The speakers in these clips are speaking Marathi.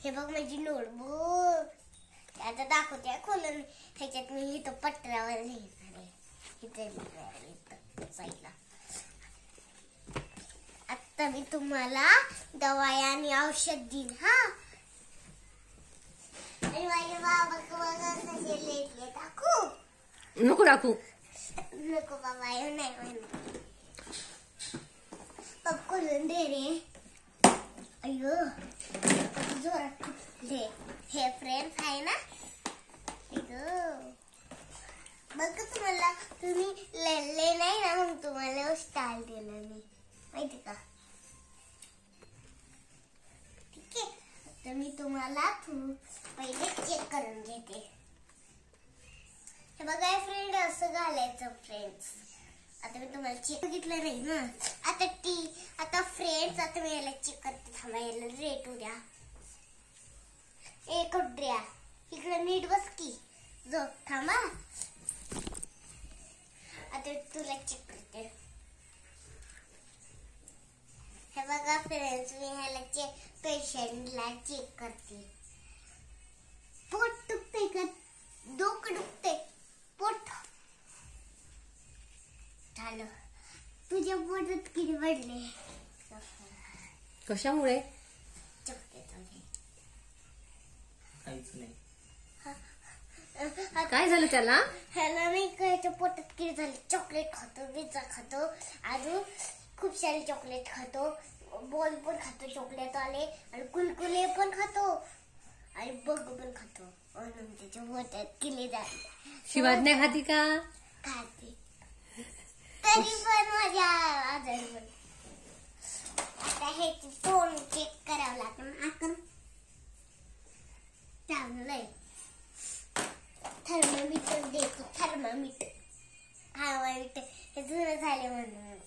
हे बघ माझी नोटबुक आता दाखवते खोलून. ह्याच्यात मी इथं पत्रावर लिहिणार आहे. इथं साईडला. आता मी तुम्हाला दवाई आणि औषध देईन हा. आणि माझ्या बाबा बघा कसे लेटले. टाकू नको टाकू नको बाबा हे नाही म्हणत. पप खोलून दे रे. अय्यो जोरात फुटले. हे फ्रेंड्स आहे ना. बघ तुम्हाला तुम्ही लेले नाही ना मग तुम्हाला स्टाईल दिलं मी माहिती का. ठीक आहे तर मी तुम्हाला पहिले चेक करून घेते. हे बघा फ्रेंड असं घालायचं फ्रेंड्स. आता मी तुम्हाला चेक बघितलं नाही ना. आता फ्रेंड्स आता मी याला चेक करते. थांबा याला रेट उद्या एक द्या. इकडे नीट बस की जो. थांबा आता तुला चेक करते. हे बघा फ्रेंड्स मी ह्याला पेशंटला चेक करते. पोट दुखते का डोकं दुखते पोट झालं. तुझ्या पोटात किती पडले. कशामुळे काहीच नाही. काय झालं त्याला. ह्याला नाही कायच्या पोटात किती झाले. चॉकलेट खातो पिझ्झा खातो अजून खूप सारे चॉकलेट खातो. बॉल पण खातो चॉकलेट आले आणि कुलकुले पण खातो आणि बग पण खातो. म्हणून त्याच्या पोटात किती झाले. शिवाज्ञा खाती का. खाते तरी पण माझ्या आजारी पण. आता हे तोंड चेक करावं लागेल. आपण चांगलंय. थर्मामीटर देतो. थर्मामीटर हे जुनं झाले म्हणून.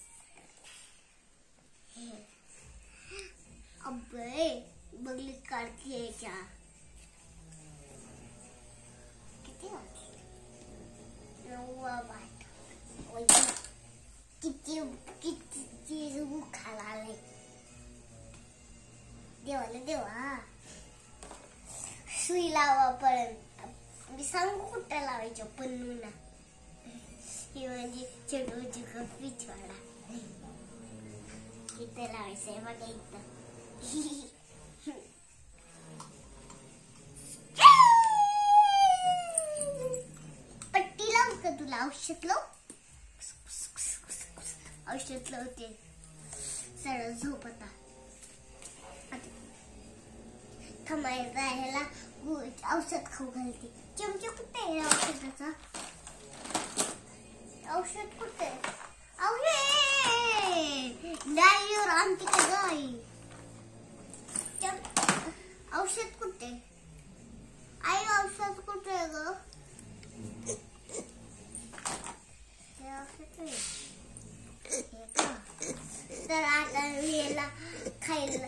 अबे बघली काढते याच्या किती किती किती खायला आले. देवा सुई लावापर्यंत मी सांगू कुठं लावायचं पन्नूला. ही म्हणजे चेडूची पिछवाडा इथं लावायचंय बघा इथं. पट्टी लावू का तुला. औषध लावू. औषध लावते. सरळ झोप आता. थांबायचं ह्याला औषध खाऊ घालते. चमचा कुठे आहे औषधाचा. औषध कुठे. डायरीवर आणते का गाई. औषध कुठे. आई औषध कुठे ग. तर आता याला खायला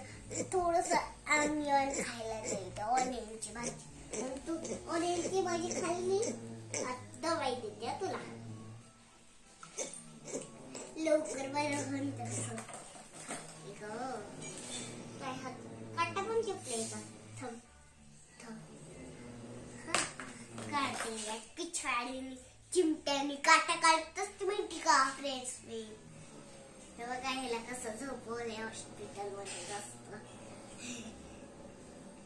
थोडस ऑनियन खायला देईल. ऑनियनची भाजी. तू ऑनियनची भाजी खाल्ली दवाई देते तुला. लवकर बरं होईल तसं. काय हात काटा पण चपले का. थम काढते पिछवाडीने चिमट्याने काटा काढतच माहिती का फ्रेंड्स मी. हे बघा ह्याला कसं झोपवलंय हॉस्पिटल मध्ये जास्त.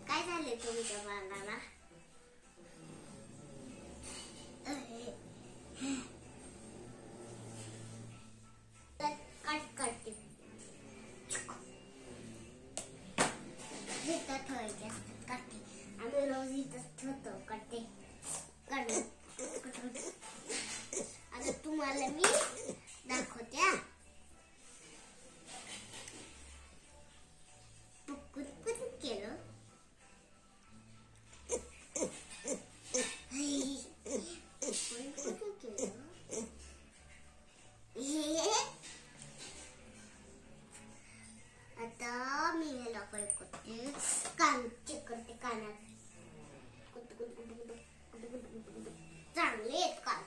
काय झाले तुमच्या बाळाला. काढते इथं ठेवायचे असतात. काढते आम्ही रोज इथंच ठेवतो. काढते आता तुम्हाला मी दाखवते. केलं आता मी ह्याला काय करते. कान चेक करते. कानात चांगले आहेत कान.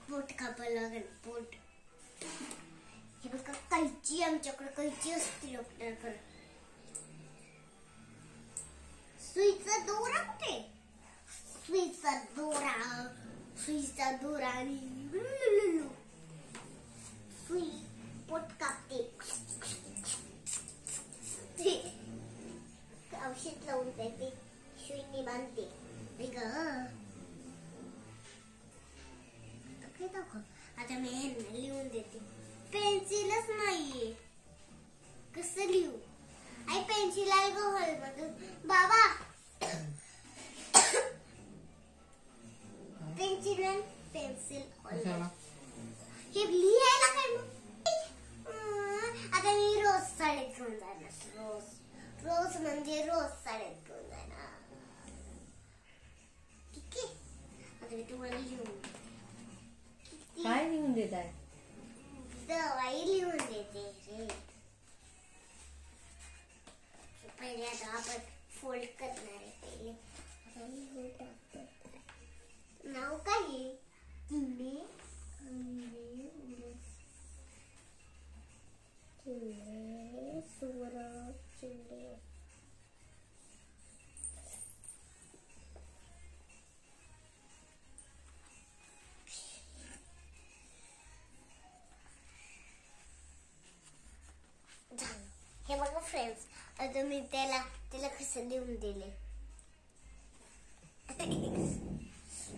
पोट कापायला लागेल. पोट हे बघा कैची आमच्याकडे कैची असते डॉक्टरकडे. सुईचा दोरा कुठे? सुईचा दोरा आणि सुई पोट कापते. औषध लावून देते, सुईने बांधते. आता मी ह्यांना लिहून देते. पेन्सिलच नाहीये, कसं लिहू? आई पेन्सिल आहे गं हॉलमधून. बाबा पेन्सिल हे लिहायला काय मग? आता मी रोज शाळेत घेऊन जाणार. रोज म्हणजे रोज शाळेत घेऊन जाणार. ठीक आहे. आता मी तुम्हाला लिहून काय लिहून देत आहे? दवाई लिहून देते रे. पहिले आता आपण फोल्ड करणार आहे. पहिले आता लिहून टाकतो. नाव काय आहे? हे बघा फ्रेंड्स, आता मी त्याला कसं लिहून दिले.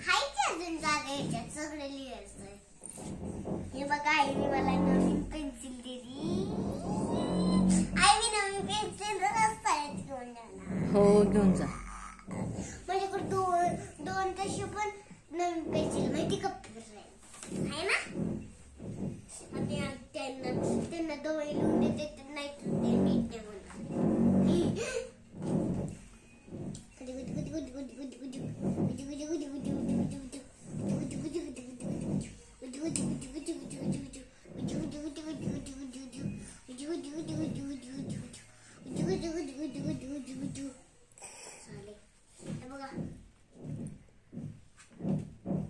हाय की अजून जागा याच्यात सगळं लिहायचंय. हे बघा आईने मला नवीन पेन्सिल दिली. आई मी नवीन पेन्सिल रस्त्यात घेऊन जाणार. हो घेऊन जा. माझ्याकडे दोन तशी पण नवीन पेन्सिल माहिती का फ्रेंड्स आहे ना. त्यांना दवाई लिहून देते नाही ते नीट नाही बोलणार.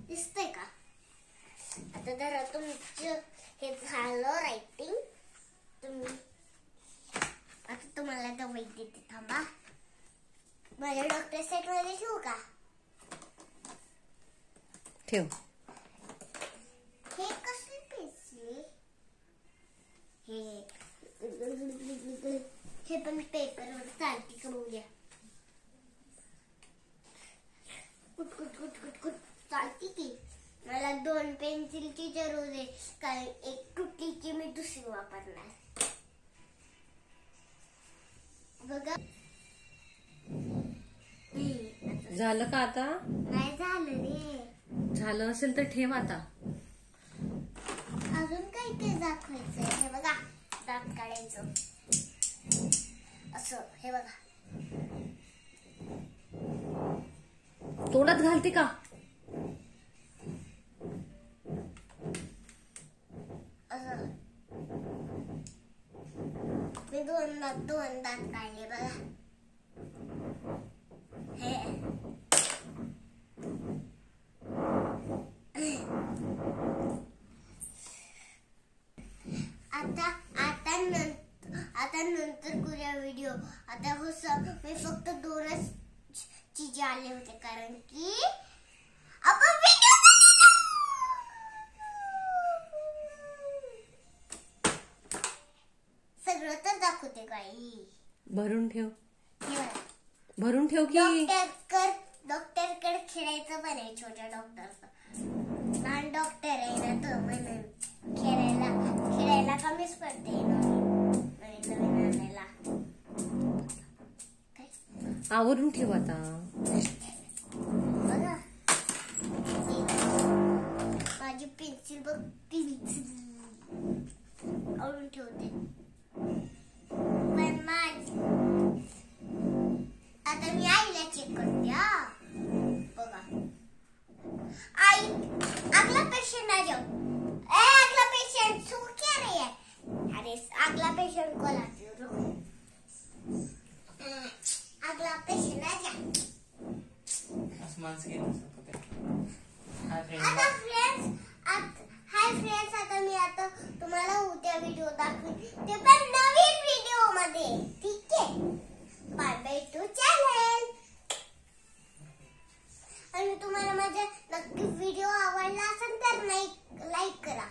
दिसतंय का? आता जरा तुमचं हे झालं रायटिंग. आता तुम्हाला दवाई देते, थांबा. माझ्या डॉक्टर सेट मध्ये ठेवू का? ठेव. हे कसली पेन्सिल? हे पण पेपरवर चालते का बघूया. कुट कुट कुट कुट कुट चालते की. मला 2 पेन्सिलची जरूर आहे, कारण एक तुटली की मी दुसरी वापरणार. बघा झालं का आता? नाही झालं रे. झालं असेल तर ठेव आता. अजून काही ते दाखवायचंय. हे बघा, दात काढायचं असं. हे बघा, तोंडात घालते का? असं. मी दोन दात काढले बघा. हे आता नंतर करूया व्हिडिओ. आता मी फक्त 2च चीज आले होते, कारण की आपण व्हिडिओ सगळं तर दाखवते काही. भरून ठेव. हे बघा, भरून ठेव की. डॉक्टरकडे खेळायचं पण आहे. छोट्या डॉक्टरचं. लहान डॉक्टर आहे ना तो, म्हणून खेळायला कमीच पडते नवीन आणायला. आवरून ठेव आता. बघा माझी पेन्सिल बघ, आवरून ठेवते. पण आता मी आईला चेक करते. बघा आई, अगला पेशेंट आ जाओ. अगला पेशेंट सो क्या रही है? अरे अगला पेशेंट को लाती हूँ, रुको. अगला पेशेंट आ जा. हाय फ्रेंड्स, आता मी तुम्हाला उद्या व्हिडिओ दाखवेन, ते पण नवीन व्हिडिओ मध्ये. ठीक आहे. Bye bye to channel. तुम्हाला माझा नक्की व्हिडिओ आवडला असेल तर लाईक करा.